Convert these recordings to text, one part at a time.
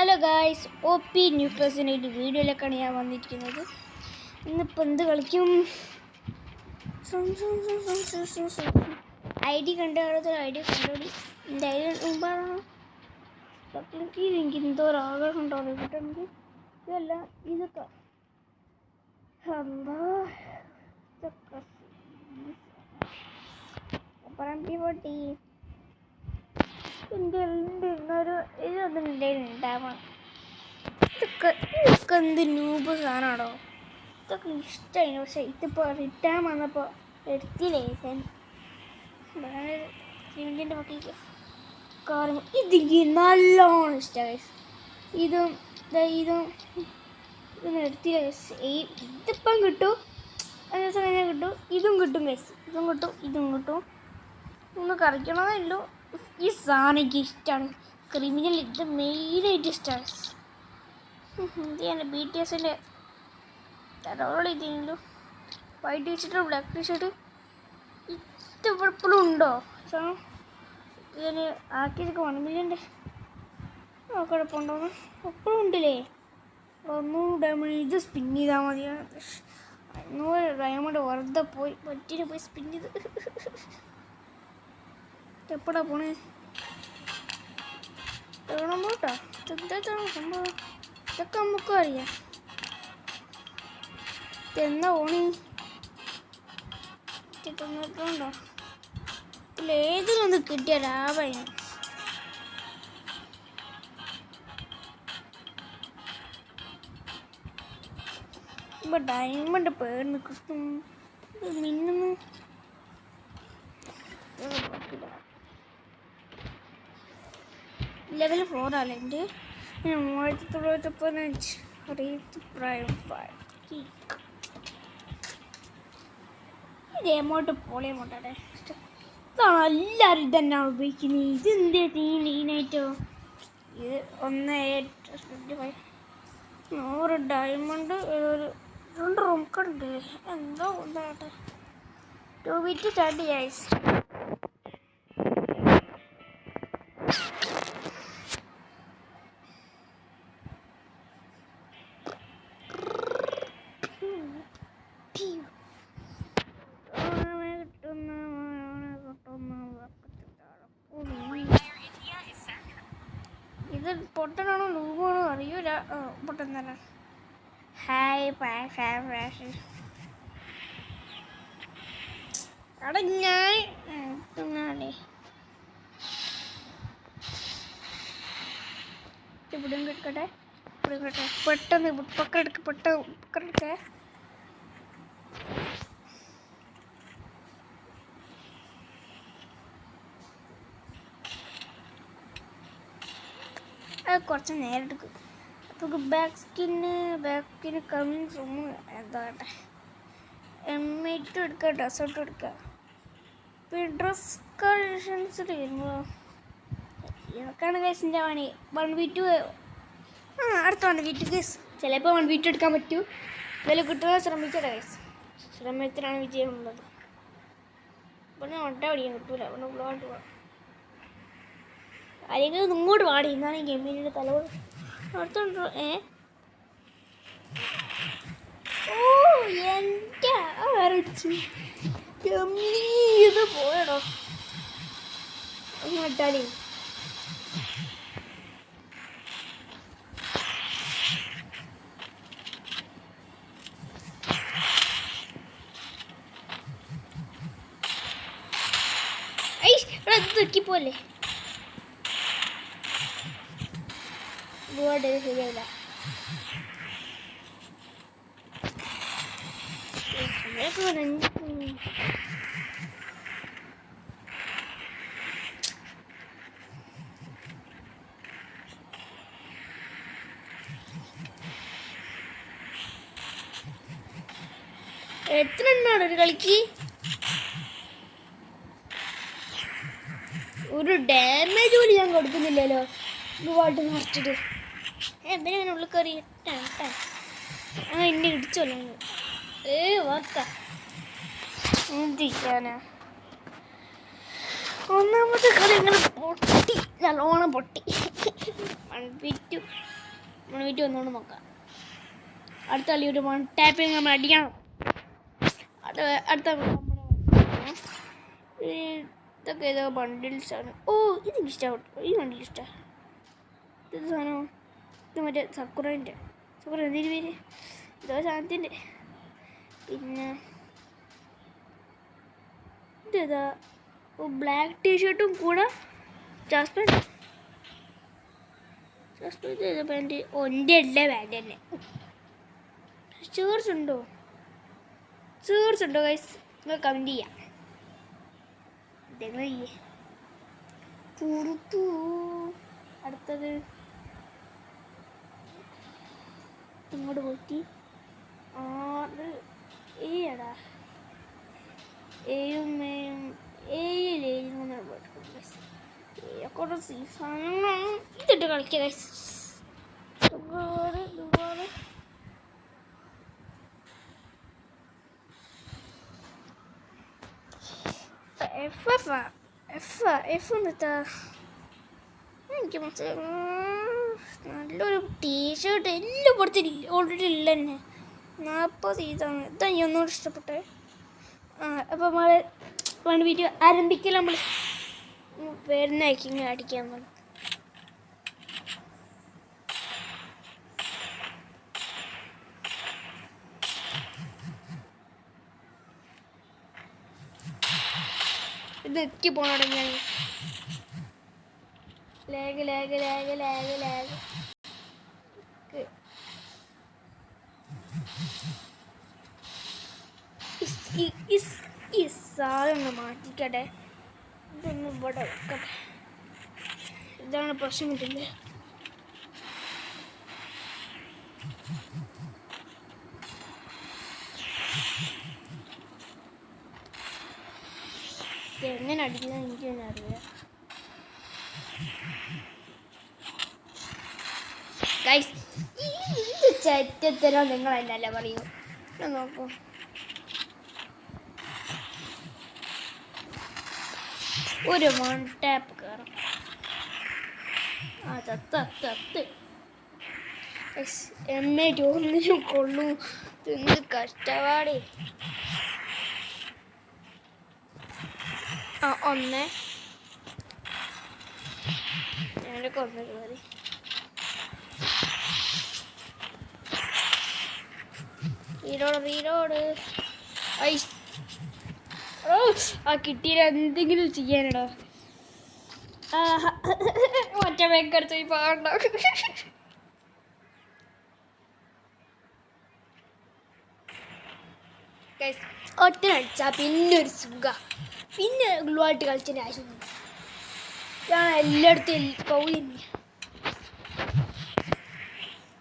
Hello guys, OP new പ്ലസിൻ്റെ ഒരു വീഡിയോയിലേക്കാണ് ഞാൻ വന്നിരിക്കുന്നത്. ഇന്നിപ്പോൾ എന്ത് കളിക്കും? ID കണ്ടുപിടി. എൻ്റെ ID മുമ്പാണ്. എനിക്ക് എന്തോ ഒരാഗ്രഹം ഉണ്ടാവും കിട്ടണമെങ്കിൽ. ഇതല്ല, ഇതൊക്കെ പൊട്ടി ഇതൊന്നുണ്ടാവണം. ഇതൊക്കെ എന്ത് നൂബ് സാധനമാണോ? ഇതൊക്കെ ഇഷ്ടമായി. പക്ഷെ ഇതിപ്പോൾ റിട്ടേൺ വന്നപ്പോൾ എടുത്തില്ലേ സിലിൻ്റെ മക്കൾക്ക് കാരണം ഇതെനിക്ക് നല്ലോണം ഇഷ്ടമായി. ഇതും ഇതൊന്നും എടുത്തില്ല ഗൈസ്. ഇതിപ്പം കിട്ടും, അതേ സമയം കിട്ടും, ഇതും കിട്ടും ഗൈസ്. ഇതും കിട്ടും. ഒന്ന് കറിക്കണമെന്നല്ലോ. ഈ സാധനം എനിക്ക് ഇഷ്ടമാണ്. ക്രിമിനൽ ഇത് മെയിനായിട്ട് ഇഷ്ടമാണ്. ഇത് ഞാൻ BTSൻ്റെ ഡൗൺലോഡ് ചെയ്തിരുന്നു. വൈറ്റ് ടീഷർട്ട്, ബ്ലാക്ക് ടീഷർട്ട് ഇത് എപ്പോഴും ഉണ്ടോ? ഞാൻ ആക്കിയതൊക്കെ 1 മില്യൻ്റെ കുഴപ്പമുണ്ടോന്ന് എപ്പോഴും ഉണ്ടല്ലേ. 100 ഡയമണ്ട് ഇത് സ്പിൻ ചെയ്താൽ മതി. 100 ഡയമണ്ട് വെറുതെ പോയി സ്പിൻ ചെയ്ത്. എപ്പോഴാ പോണേ? എവിടെ പോട്ടാ? സംഭവം ഇതൊക്കെ നമുക്കും അറിയാം. ഇതെന്നാ പോണി? തൊണ്ണൂറുണ്ടോ? ഇതിൽ ഏതിലൊന്ന് കിട്ടിയ ലാഭമായി. ഇപ്പം ഡയമണ്ട് പേർന്ന് കിട്ടും. മിന്നുന്നു ലെവൽ 4 ആണ് എൻ്റെ. 3995 ഇത് എമൗണ്ട് പോളി എമൗണ്ടാണ്. ഇതാണ് എല്ലാവരും ഇതന്നെയാണ് ഉപയോഗിക്കുന്നത്. ഇതെന്തേ നീനായിട്ടോ? ഇത് 100 ഡയമണ്ട്, 2 റൂം കാർഡ് എന്തോ ഉണ്ടാകട്ടെ. 2 30 ഗൈസ്. ഇത് പൊട്ടനാണോ ലൂബാണോ അറിയൂല. പൊട്ടൻ തന്നെ. ഹായ് അവിടെ ഞാൻ ഇവിടെ കിടക്കട്ടെ. പെട്ടെന്ന് പക്കെടുക്കെ. അത് കുറച്ച് നേരം എടുക്കും. അപ്പോൾ ബാക്ക് സ്കിന് കമ്മിങ് റൂം എന്താകട്ടെ. M8 എടുക്കുക, ഡ്രസ്സോട്ട് എടുക്കുക. പിന്നെ ഡ്രസ് കളക്ഷൻസിൽ വരുമ്പോൾ ഇതൊക്കെയാണ് കേസിൻ്റെ പണി. 1v2 അടുത്ത 1v2 കേസ്. ചിലപ്പോൾ 1v2 എടുക്കാൻ പറ്റൂ. വില കിട്ടുന്ന ശ്രമിക്കട്ടെ കേസ്. ശ്രമത്തിലാണ് വിജയം ഉള്ളത്. പിന്നെ ഒട്ട പഠിക്കാൻ കിട്ടൂല. പിന്നെ ഉള്ളോട്ട് പോകാം. അല്ലെങ്കിൽ ഇങ്ങോട്ട് പാടി. എന്നാണ് ഈ ഗെയിമിൻ്റെ തല അടുത്തുണ്ടോ? എൻ്റെ അരച്ചു ഇത് പോയടോ. ഇട്ടാലേ തുക്കിപ്പോലെ ശരിയായില്ല. എത്ര എണ്ണാണ് ഒരു കളിക്ക്? ഒരു ഡാമേജ് പോലും ഞാൻ കൊടുക്കുന്നില്ലല്ലോ. ഒരുപാട് നിറച്ചിട്ട് എന്തിനാ അങ്ങനെ ഉള്ളിൽ കയറി എന്നെ ഇടിച്ചോല്ലോ. വാർത്ത എന്തിക്കാനാ? ഒന്നാമത്തെ കളി ഇങ്ങനെ പൊട്ടി, നല്ലോണം പൊട്ടി. 1v2 വീട്ടിൽ വന്നുകൊണ്ട് നോക്കാം. അടുത്ത കളി ഒരു 1 ടാപ്പിങ് നമ്മൾ അടിക്കണം. അടുത്ത ഇതൊക്കെ ഏതോ ബണ്ടിൽസാണ്. ഓ ഇതെനിക്ക് ഇഷ്ടപ്പെട്ടു. ഈ ബണ്ടിൽ ഇഷ്ടമാണ്. ഇത് സാധനം ഇത് മറ്റേ സക്കുറ എന്തിന് പേര് ഇതോ സാധനത്തിൻ്റെ. പിന്നെ ഇതേതാ ബ്ലാക്ക് ടീഷർട്ടും കൂടെ ജാസ്മിൻ ഏതാ പാൻറ്റ്? എൻ്റെ എല്ലാ പാൻറ്റ് തന്നെ. ചേർസ് ഉണ്ടോ ഗൈസ്? നിങ്ങൾ കമൻറ്റ് ചെയ്യാം. അടുത്തത് ഇങ്ങോട്ട് പോയിട്ട് അത് ഏടാ കുറേ സാധനങ്ങളാണ്. ഇതിട്ട് കളിക്കുക ഗൈസ്. എഫ് എന്നിട്ടാ എനിക്ക് നല്ലൊരു ടീഷർട്ട് എല്ലാം കൊടുത്തിട്ട് ഓൾറെഡി ഇല്ല തന്നെ. 40 ഇതാണ്. ഇതാണ് ഒന്നുകൂടി ഇഷ്ടപ്പെട്ടെ. അപ്പോൾ നമ്മൾ വീഡിയോ ആരംഭിക്കൽ നമ്മൾ വരുന്നതായിരിക്കും ഇങ്ങനെ അടിക്കാൻ നമ്മൾ. ഇത് എത്തി പോകണം തുടങ്ങിയാണ്. ലാഗ് ഈ സാധനം മാറ്റിക്കട്ടെ. ഇതൊന്നും ഇവിടെ വെക്കട്ടെ. ഇതാണ് പ്രശ്നം. കിട്ടില്ലേ എങ്ങനെ അടിക്കുന്ന എനിക്ക് തന്നെ അറിയാം ഗൈസ്. ഇത് ചറ്റത്തരം നിങ്ങൾ എന്നല്ല പറയൂ. നോക്കൂ ഒരു 1 ടാപ്പ് കയറും. ചത്ത് എമ്മേറ്റ് ഒന്നിനും കൊള്ളൂ. എന്ത് കഷ്ടപ്പാടേ. ഒന്ന് ഞാനൊക്കെ ഒന്ന് കയറി. റീലോഡ് കിട്ടിയില്ല. എന്തെങ്കിലും ചെയ്യാനടോ. മറ്റേ ബാങ്കടുത്ത് പോയി പാടണ്ട. ഒറ്റനടിച്ചാ പിന്നെ ഒരു സുഖ. പിന്നെ ഗ്ലൂ ആയിട്ട് കളിച്ചതിൻ്റെ ആവശ്യമൊന്നും. ഞാൻ എല്ലായിടത്തും പോയി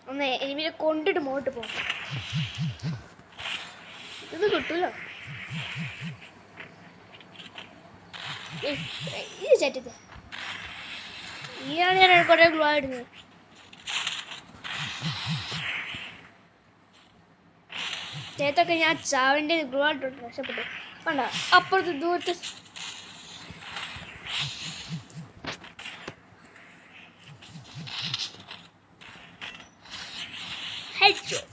ഒന്ന് എനിമിനെ കൊണ്ടിട്ട് മോട്ട് പോകും. ഇത് കിട്ടൂലോ. ഇത് ചറ്റത്ത് ഈയാണ് ഞാൻ കുറേ ഗ്ലൂ ആയിടുന്നത്. ചേത്തൊക്കെ ഞാൻ ചാവിൻ്റെ ഗ്ലൂ ആയിട്ട് രക്ഷപ്പെട്ടു. കണ്ടോ അപ്പുറത്ത് ദൂരത്ത് ഹെഡ്ഷോട്ട്.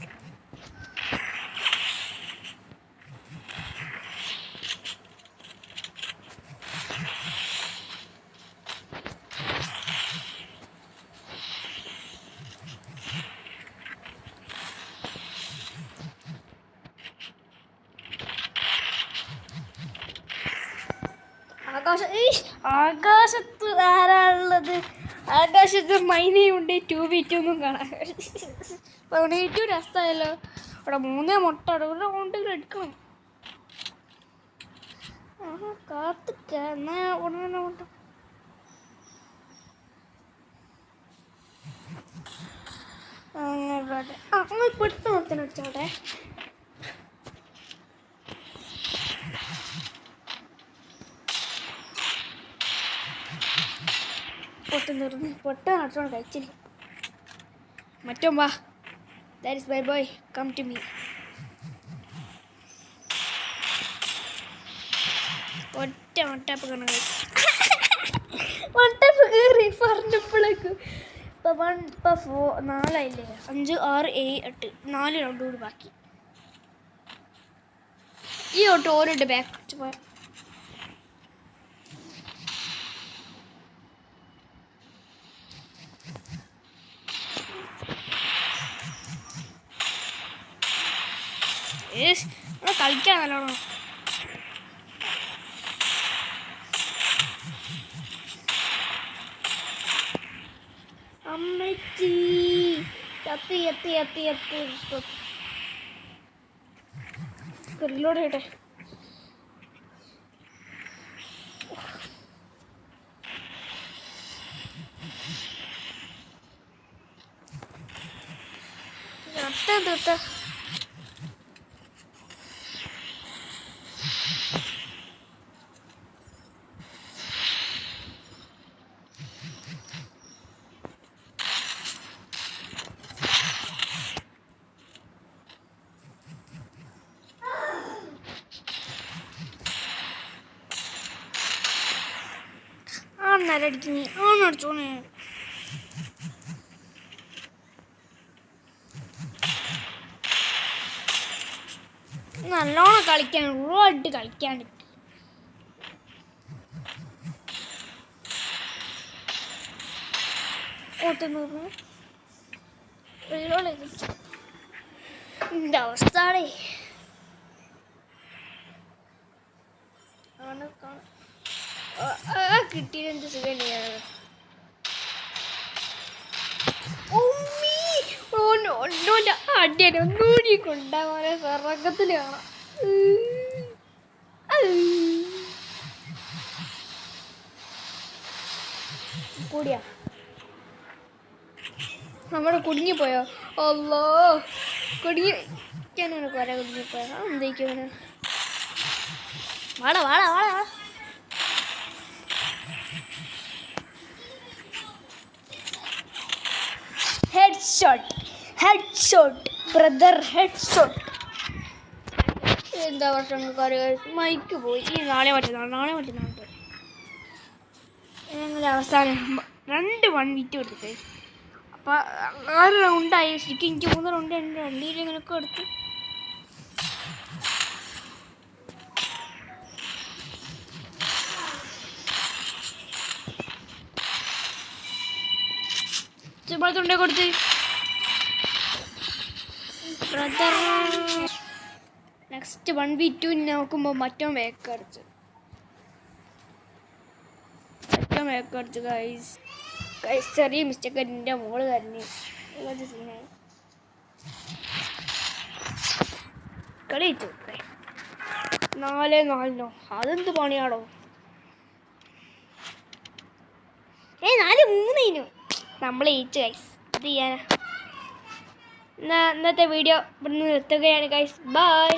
ആകാശത്ത് ആരാളുള്ളത്? ആകാശത്ത് മൈനയുണ്ട്. 2v2 ഒന്നും കാണാൻ. അപ്പോൾ ഏറ്റവും രസമായല്ലോ. അവിടെ 3 മുട്ട ഉണ്ടെങ്കിൽ എടുക്കണം. കാത്തിക്ക എന്നാ ഉടനെ മുട്ട. അങ്ങനെ പെട്ടെന്ന് നിർത്തണം അടിച്ചോട്ടെ. പൊട്ട നടത്തോണം കഴിച്ചില്ല. മറ്റോ വാ. That is by boy come to me. ഒറ്റ മട്ടാപ്പ് കാണാൻ കഴിച്ചു. മട്ടാപ്പ് കയറി പറഞ്ഞപ്പോഴേക്കും ഇപ്പോൾ 4 ആയില്ലേ? 5, 6, 7, 8 4 റൗണ്ട് കൂടി ബാക്കി. ഈ ഓട്ടോ ഓരോട്ട് ബാക്ക് പോയ കളിക്കാൻ നല്ലോണം. അമ്മച്ചി കത്തി കത്തി കത്തി കത്തി റിലോഡ് ചെയ്യട്ടെ. തീർത്ത ആണടിക്കുന്നു. ആണടിച്ചോണേ. നല്ലോണം കളിക്കാൻ ഒരുപാട് കളിക്കാൻ എൻ്റെ അവസ്ഥ കിട്ടിയതിൻ്റെ സുഖം. അടിയാണ് ഒന്നുകൂടി കൊണ്ടാവാനെ സ്വർഗത്തിൽ കാണാം. കൂടിയാ നമ്മുടെ കുടുങ്ങിപ്പോയോ? അല്ലോ കുടുങ്ങിക്കാനാണ് കുറെ കുടുങ്ങിപ്പോയോ? എന്തേക്കാണ്? വാടാ വാടാ വാടാ. Headshot brother, headshot. എന്താ പ്രശ്നം? മൈക്ക് പോയി. നാളെ മറ്റന്നാൾ ഞങ്ങൾ അവസാനം 2 1v2 എടുത്തേ. അപ്പം 6 റൗണ്ടായി. ശരിക്കും എനിക്ക് 3 റൗണ്ട് ഉണ്ട്. 2 ഇങ്ങനെയൊക്കെ എടുത്ത് തൊണ്ടേ കൊടുത്ത് ബ്രദർ. നെക്സ്റ്റ് 1v2 നോക്കുമ്പോൾ മറ്റോ വേക്കടിച്ചു ഗൈസ്. ചെറിയ മിസ്റ്റേക്ക് എൻ്റെ മോള് കരഞ്ഞു. സീനായി കളി വെച്ചു 4-4. അതെന്ത് പണിയാടോ? 4-3 നമ്മൾ ജയിച്ചു ഗൈസ്. അത് ചെയ്യാനാ. ഇന്നത്തെ വീഡിയോ ഇവിടുന്ന് നിർത്തുകയാണ് ഗൈസ്. ബൈ.